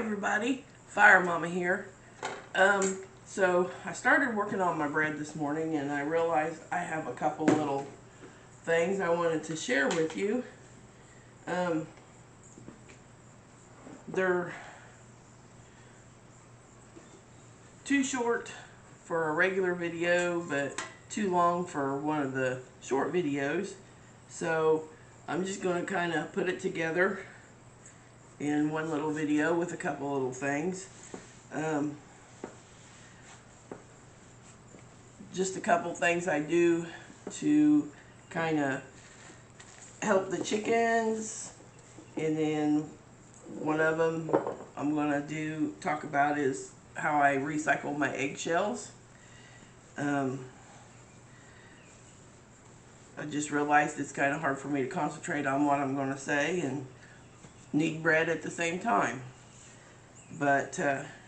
everybody, Fire Mama here. So I started working on my bread this morning and I realized I have a couple little things I wanted to share with you. They're too short for a regular video, but too long for one of the short videos. So I'm just going to kind of put it together in one little video with a couple little things. Just a couple things I do to kind of help the chickens, and then one of them I'm going to talk about is how I recycle my eggshells. I just realized it's kind of hard for me to concentrate on what I'm going to say and need bread at the same time. But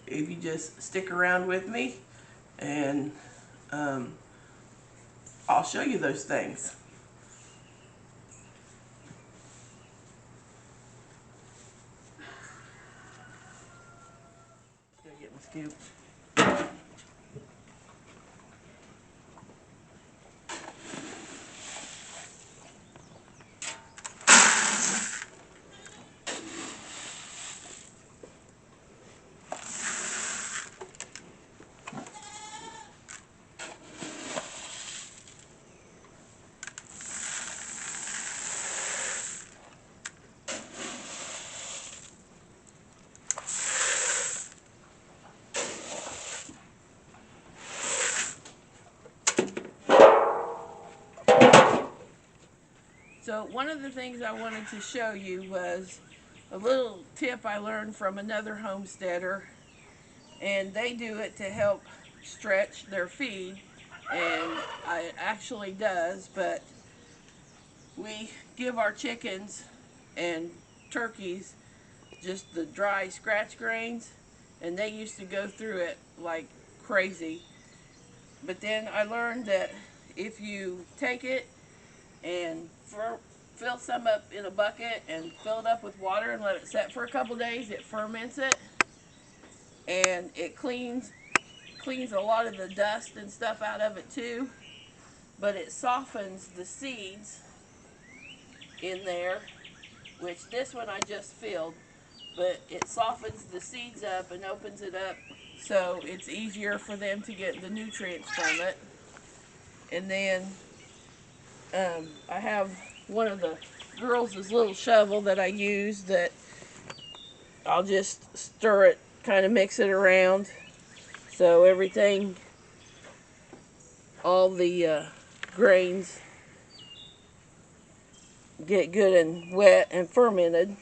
if you just stick around with me, and I'll show you those things. Gotta get my scoop. So one of the things I wanted to show you was a little tip I learned from another homesteader, and they do it to help stretch their feed, and it actually does. But we give our chickens and turkeys just the dry scratch grains, and they used to go through it like crazy. But then I learned that if you take it and fill some up in a bucket and fill it up with water and let it set for a couple days, it ferments it, and it cleans a lot of the dust and stuff out of it too. But it softens the seeds in there, which this one I just filled, but it softens the seeds up and opens it up so it's easier for them to get the nutrients from it. And then I have one of the girls' little shovel that I use that I'll just stir it, kind of mix it around so everything, all the grains get good and wet and fermented.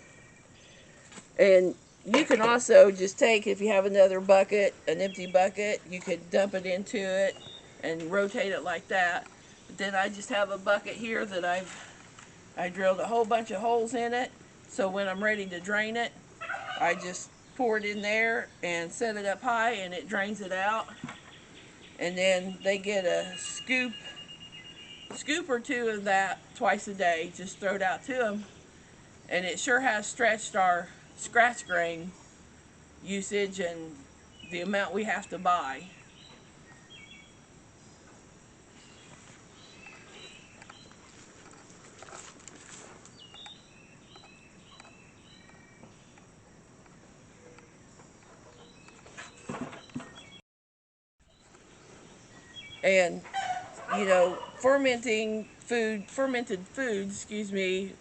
And you can also just take, if you have another bucket, an empty bucket, you could dump it into it and rotate it like that. But then I just have a bucket here that I drilled a whole bunch of holes in it, so when I'm ready to drain it, I just pour it in there and set it up high, and it drains it out. And then they get a scoop or two of that twice a day. Just throw it out to them, and it sure has stretched our scratch grain usage and the amount we have to buy. And you know, fermented foods,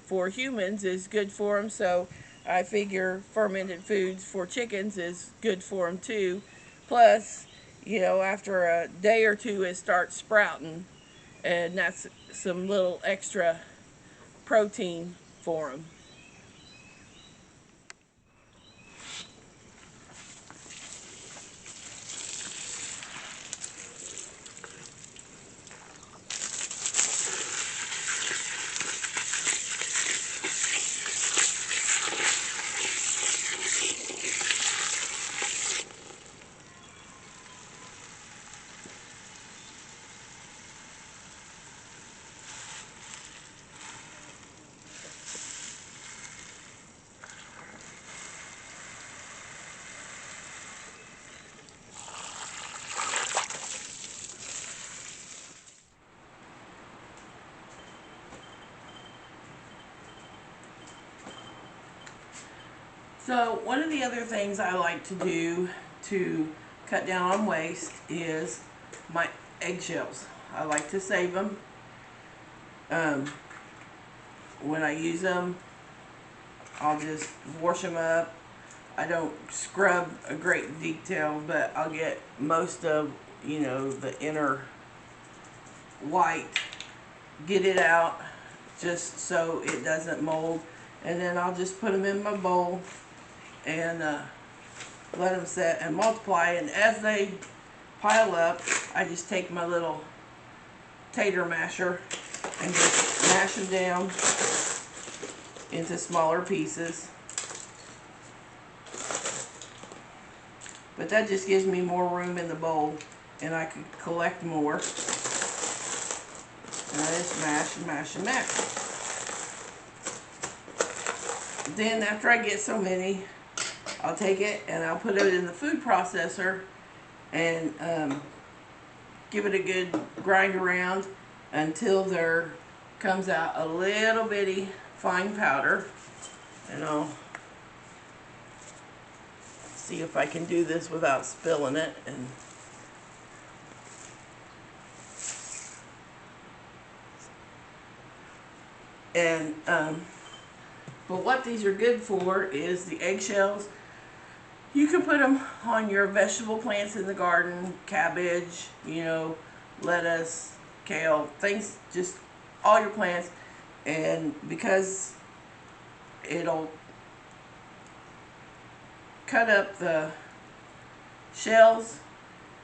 for humans is good for them, so I figure fermented foods for chickens is good for them too. Plus, you know, after a day or two it starts sprouting, and that's some little extra protein for them. So one of the other things I like to do to cut down on waste is my eggshells. I like to save them. When I use them, I'll just wash them up. I don't scrub a great detail, but I'll get most of, the inner white, get it out just so it doesn't mold, and then I'll just put them in my bowl and let them set and multiply. And as they pile up, I just take my little tater masher and just mash them down into smaller pieces. But that just gives me more room in the bowl, and I can collect more. And I just mash and mash and mash. Then after I get so many, I'll take it and I'll put it in the food processor and give it a good grind around until there comes out a little bitty fine powder. And I'll see if I can do this without spilling it. But what these are good for is the eggshells. You can put them on your vegetable plants in the garden, cabbage, lettuce, kale, things, just all your plants. And because it'll cut up the shells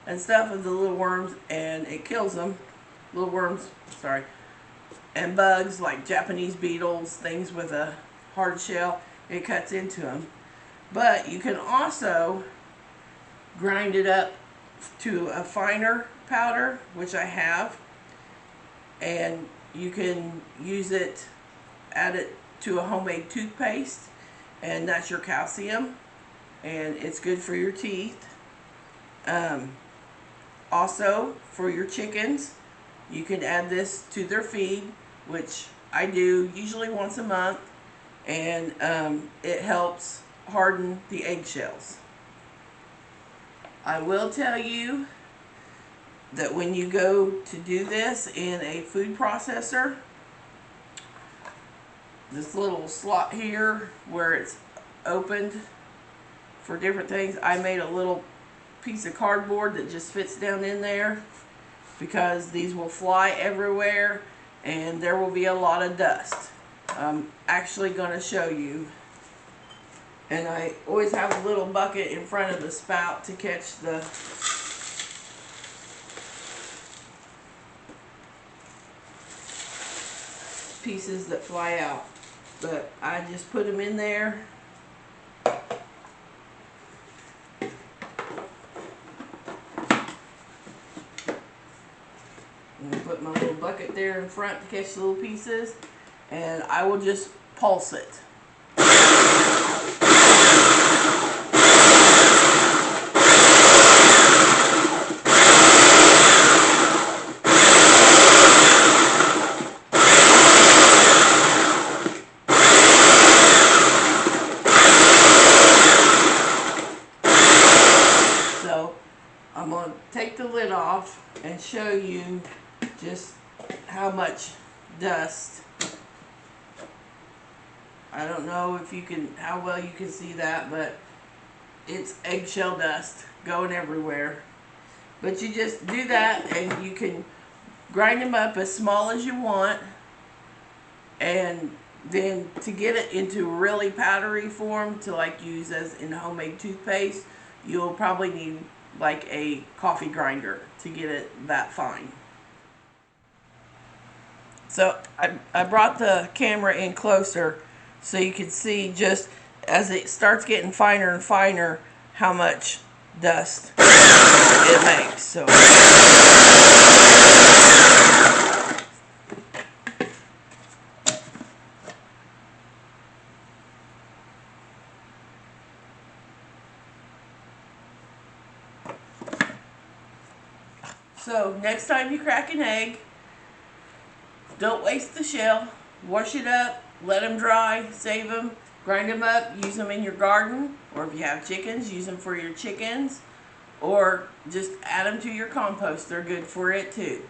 and stuff of the little worms, and it kills them, little worms, sorry, and bugs like Japanese beetles, things with a hard shell, it cuts into them. But you can also grind it up to a finer powder, which I have, and you can use it, add it to a homemade toothpaste, and that's your calcium, and it's good for your teeth. Also, for your chickens, you can add this to their feed, which I do usually once a month, and it helps harden the eggshells. I will tell you that when you go to do this in a food processor, this little slot here where it's opened for different things, I made a little piece of cardboard that just fits down in there, because these will fly everywhere and there will be a lot of dust. I'm actually going to show you, and I always have a little bucket in front of the spout to catch the pieces that fly out, but I just put them in there. And I put my little bucket there in front to catch the little pieces, and I will just pulse it. So I'm going to take the lid off and show you just how much dust. I don't know if you can, how well you can see that, but it's eggshell dust going everywhere. But you just do that, and you can grind them up as small as you want, and then to get it into really powdery form to like use as in homemade toothpaste, you'll probably need like a coffee grinder to get it that fine. So I brought the camera in closer so you can see just as it starts getting finer and finer how much dust it makes. So next time you crack an egg, don't waste the shell. Wash it up, let them dry, save them, Grind them up, use them in your garden, or if you have chickens, use them for your chickens, or just add them to your compost. They're good for it too.